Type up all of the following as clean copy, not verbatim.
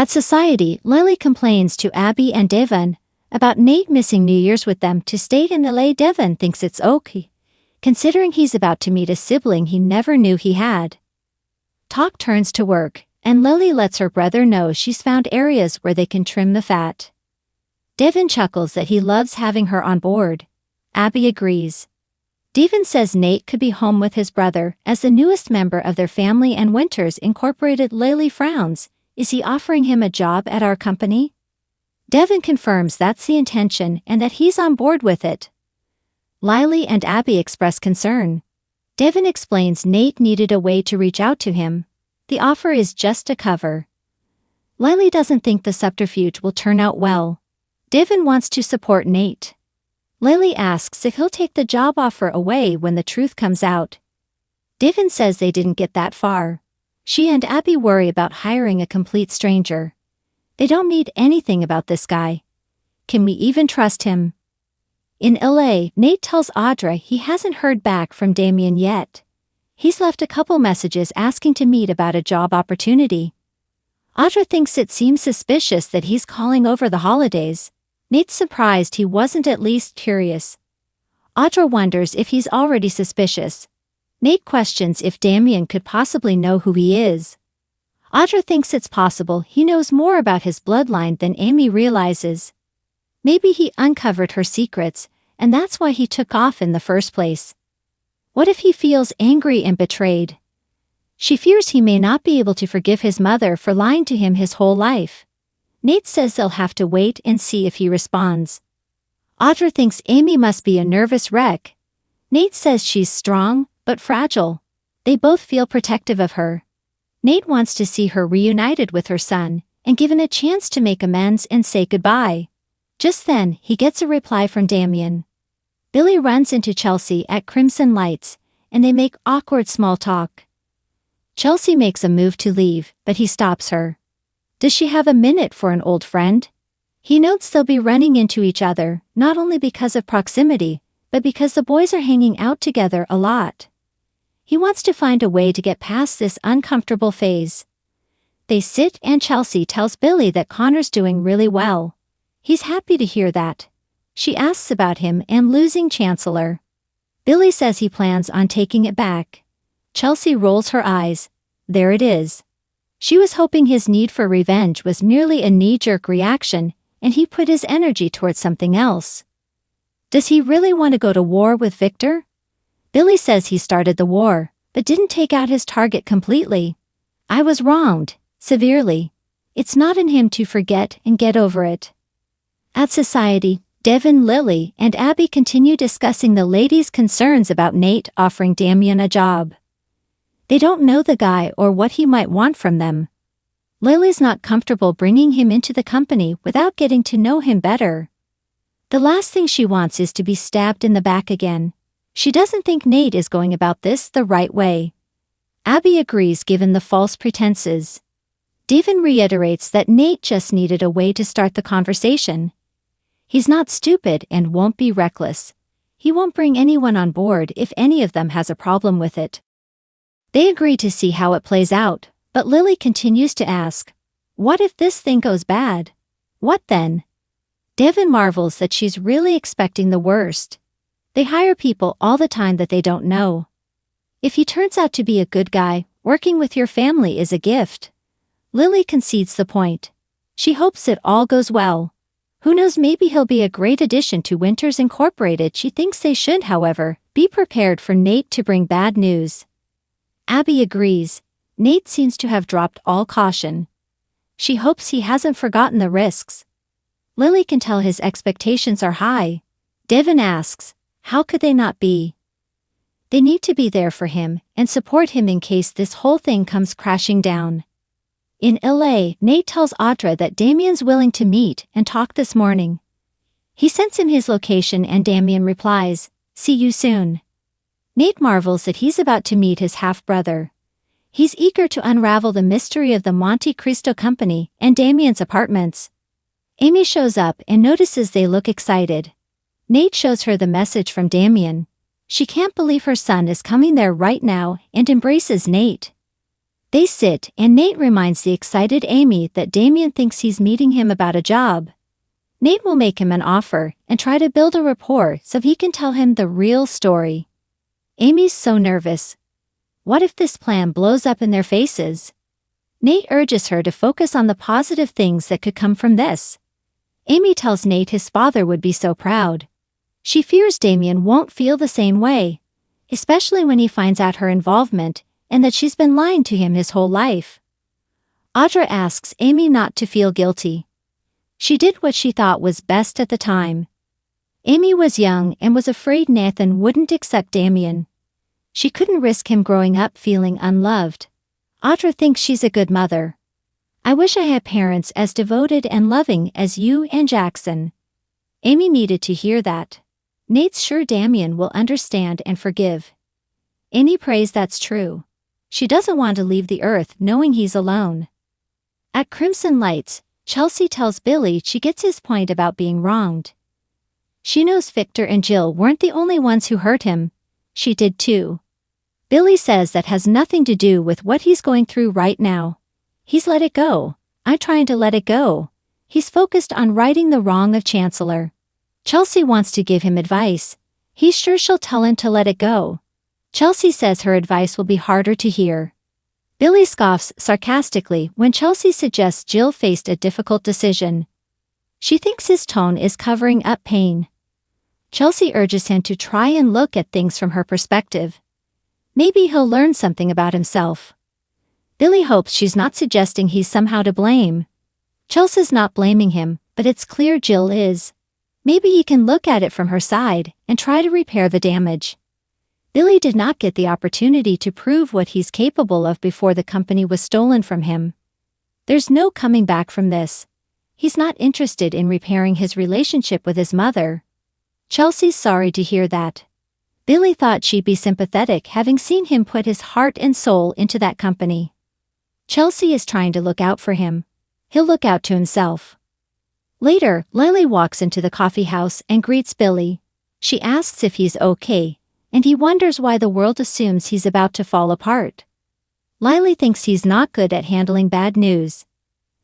At Society, Lily complains to Abby and Devon about Nate missing New Year's with them to stay in LA. Devon thinks it's okay, considering he's about to meet a sibling he never knew he had. Talk turns to work, and Lily lets her brother know she's found areas where they can trim the fat. Devon chuckles that he loves having her on board. Abby agrees. Devon says Nate could be home with his brother as the newest member of their family and Winters Incorporated. Lily frowns. Is he offering him a job at our company? Devon confirms that's the intention and that he's on board with it. Lily and Abby express concern. Devon explains Nate needed a way to reach out to him. The offer is just a cover. Lily doesn't think the subterfuge will turn out well. Devon wants to support Nate. Lily asks if he'll take the job offer away when the truth comes out. Devon says they didn't get that far. She and Abby worry about hiring a complete stranger. They don't need anything about this guy. Can we even trust him? In LA, Nate tells Audra he hasn't heard back from Damian yet. He's left a couple messages asking to meet about a job opportunity. Audra thinks it seems suspicious that he's calling over the holidays. Nate's surprised he wasn't at least curious. Audra wonders if he's already suspicious. Nate questions if Damian could possibly know who he is. Audra thinks it's possible he knows more about his bloodline than Amy realizes. Maybe he uncovered her secrets, and that's why he took off in the first place. What if he feels angry and betrayed? She fears he may not be able to forgive his mother for lying to him his whole life. Nate says they'll have to wait and see if he responds. Audra thinks Amy must be a nervous wreck. Nate says she's strong, but fragile. They both feel protective of her. Nate wants to see her reunited with her son and given a chance to make amends and say goodbye. Just then, he gets a reply from Damian. Billy runs into Chelsea at Crimson Lights, and they make awkward small talk. Chelsea makes a move to leave, but he stops her. Does she have a minute for an old friend? He notes they'll be running into each other, not only because of proximity, but because the boys are hanging out together a lot. He wants to find a way to get past this uncomfortable phase. They sit and Chelsea tells Billy that Connor's doing really well. He's happy to hear that. She asks about him and losing Chancellor. Billy says he plans on taking it back. Chelsea rolls her eyes. There it is. She was hoping his need for revenge was merely a knee-jerk reaction, and he put his energy towards something else. Does he really want to go to war with Victor? Billy says he started the war, but didn't take out his target completely. I was wronged, severely. It's not in him to forget and get over it. At Society, Devon, Lily, and Abby continue discussing the ladies' concerns about Nate offering Damian a job. They don't know the guy or what he might want from them. Lily's not comfortable bringing him into the company without getting to know him better. The last thing she wants is to be stabbed in the back again. She doesn't think Nate is going about this the right way. Abby agrees given the false pretenses. Devon reiterates that Nate just needed a way to start the conversation. He's not stupid and won't be reckless. He won't bring anyone on board if any of them has a problem with it. They agree to see how it plays out, but Lily continues to ask, what if this thing goes bad? What then? Devon marvels that she's really expecting the worst. They hire people all the time that they don't know. If he turns out to be a good guy, working with your family is a gift. Lily concedes the point. She hopes it all goes well. Who knows, maybe he'll be a great addition to Winters Incorporated. She thinks they should, however, be prepared for Nate to bring bad news. Abby agrees. Nate seems to have dropped all caution. She hopes he hasn't forgotten the risks. Lily can tell his expectations are high. Devon asks, how could they not be? They need to be there for him and support him in case this whole thing comes crashing down. In LA, Nate tells Audra that Damian's willing to meet and talk this morning. He sends him his location and Damian replies, see you soon. Nate marvels that he's about to meet his half-brother. He's eager to unravel the mystery of the Monte Cristo Company and Damian's apartments. Amy shows up and notices they look excited. Nate shows her the message from Damian. She can't believe her son is coming there right now and embraces Nate. They sit and Nate reminds the excited Amy that Damian thinks he's meeting him about a job. Nate will make him an offer and try to build a rapport so he can tell him the real story. Amy's so nervous. What if this plan blows up in their faces? Nate urges her to focus on the positive things that could come from this. Amy tells Nate his father would be so proud. She fears Damian won't feel the same way, especially when he finds out her involvement and that she's been lying to him his whole life. Audra asks Amy not to feel guilty. She did what she thought was best at the time. Amy was young and was afraid Nathan wouldn't accept Damian. She couldn't risk him growing up feeling unloved. Audra thinks she's a good mother. I wish I had parents as devoted and loving as you and Jackson. Amy needed to hear that. Nate's sure Damian will understand and forgive. Amy prays that's true. She doesn't want to leave the earth knowing he's alone. At Crimson Lights, Chelsea tells Billy she gets his point about being wronged. She knows Victor and Jill weren't the only ones who hurt him. She did too. Billy says that has nothing to do with what he's going through right now. He's let it go. I'm trying to let it go. He's focused on righting the wrong of Chancellor. Chelsea wants to give him advice. He's sure she'll tell him to let it go. Chelsea says her advice will be harder to hear. Billy scoffs sarcastically when Chelsea suggests Jill faced a difficult decision. She thinks his tone is covering up pain. Chelsea urges him to try and look at things from her perspective. Maybe he'll learn something about himself. Billy hopes she's not suggesting he's somehow to blame. Chelsea's not blaming him, but it's clear Jill is. Maybe he can look at it from her side and try to repair the damage. Billy did not get the opportunity to prove what he's capable of before the company was stolen from him. There's no coming back from this. He's not interested in repairing his relationship with his mother. Chelsea's sorry to hear that. Billy thought she'd be sympathetic having seen him put his heart and soul into that company. Chelsea is trying to look out for him. He'll look out to himself. Later, Lily walks into the coffee house and greets Billy. She asks if he's okay, and he wonders why the world assumes he's about to fall apart. Lily thinks he's not good at handling bad news.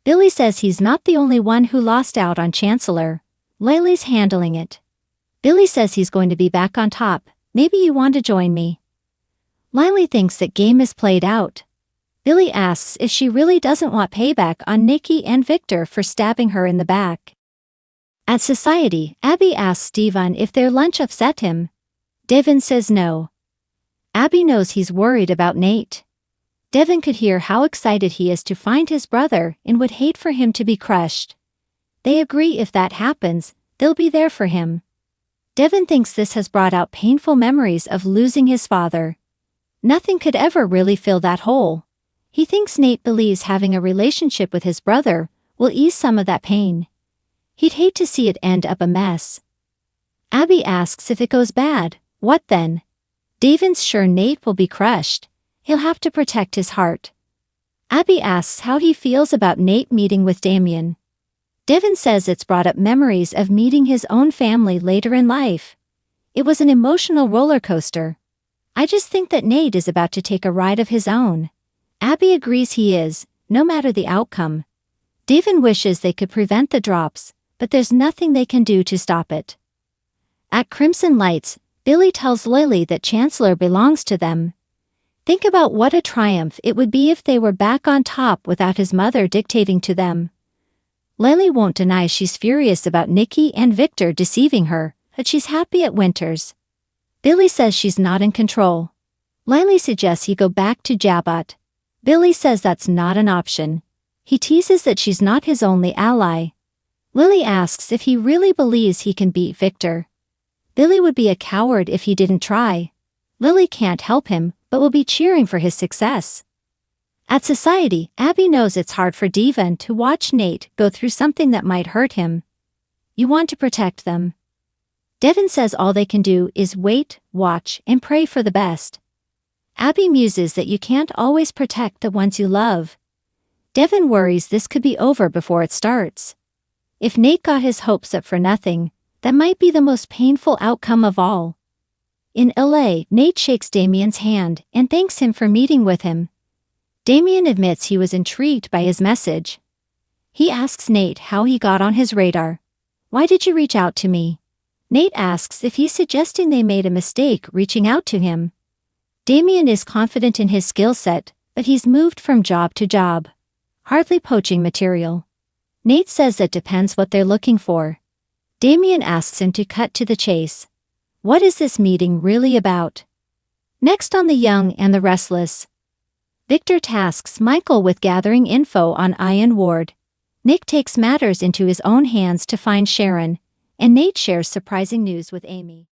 Billy says he's not the only one who lost out on Chancellor. Lily's handling it. Billy says he's going to be back on top. Maybe you want to join me. Lily thinks that game is played out. Billy asks if she really doesn't want payback on Nikki and Victor for stabbing her in the back. At Society, Abby asks Devon if their lunch upset him. Devon says no. Abby knows he's worried about Nate. Devon could hear how excited he is to find his brother and would hate for him to be crushed. They agree if that happens, they'll be there for him. Devon thinks this has brought out painful memories of losing his father. Nothing could ever really fill that hole. He thinks Nate believes having a relationship with his brother will ease some of that pain. He'd hate to see it end up a mess. Abby asks if it goes bad, what then? Devon's sure Nate will be crushed. He'll have to protect his heart. Abby asks how he feels about Nate meeting with Damian. Devon says it's brought up memories of meeting his own family later in life. It was an emotional roller coaster. I just think that Nate is about to take a ride of his own. Abby agrees he is, no matter the outcome. Devon wishes they could prevent the drops, but there's nothing they can do to stop it. At Crimson Lights, Billy tells Lily that Chancellor belongs to them. Think about what a triumph it would be if they were back on top without his mother dictating to them. Lily won't deny she's furious about Nikki and Victor deceiving her, but she's happy at Winters. Billy says she's not in control. Lily suggests he go back to Jabot. Billy says that's not an option. He teases that she's not his only ally. Lily asks if he really believes he can beat Victor. Billy would be a coward if he didn't try. Lily can't help him, but will be cheering for his success. At Society, Abby knows it's hard for Devon to watch Nate go through something that might hurt him. You want to protect them. Devon says all they can do is wait, watch, and pray for the best. Abby muses that you can't always protect the ones you love. Devon worries this could be over before it starts. If Nate got his hopes up for nothing, that might be the most painful outcome of all. In LA, Nate shakes Damian's hand and thanks him for meeting with him. Damian admits he was intrigued by his message. He asks Nate how he got on his radar. "Why did you reach out to me?" Nate asks if he's suggesting they made a mistake reaching out to him. Damian is confident in his skill set, but he's moved from job to job. Hardly poaching material. Nate says that depends what they're looking for. Damian asks him to cut to the chase. What is this meeting really about? Next on The Young and the Restless. Victor tasks Michael with gathering info on Ian Ward. Nick takes matters into his own hands to find Sharon, and Nate shares surprising news with Amy.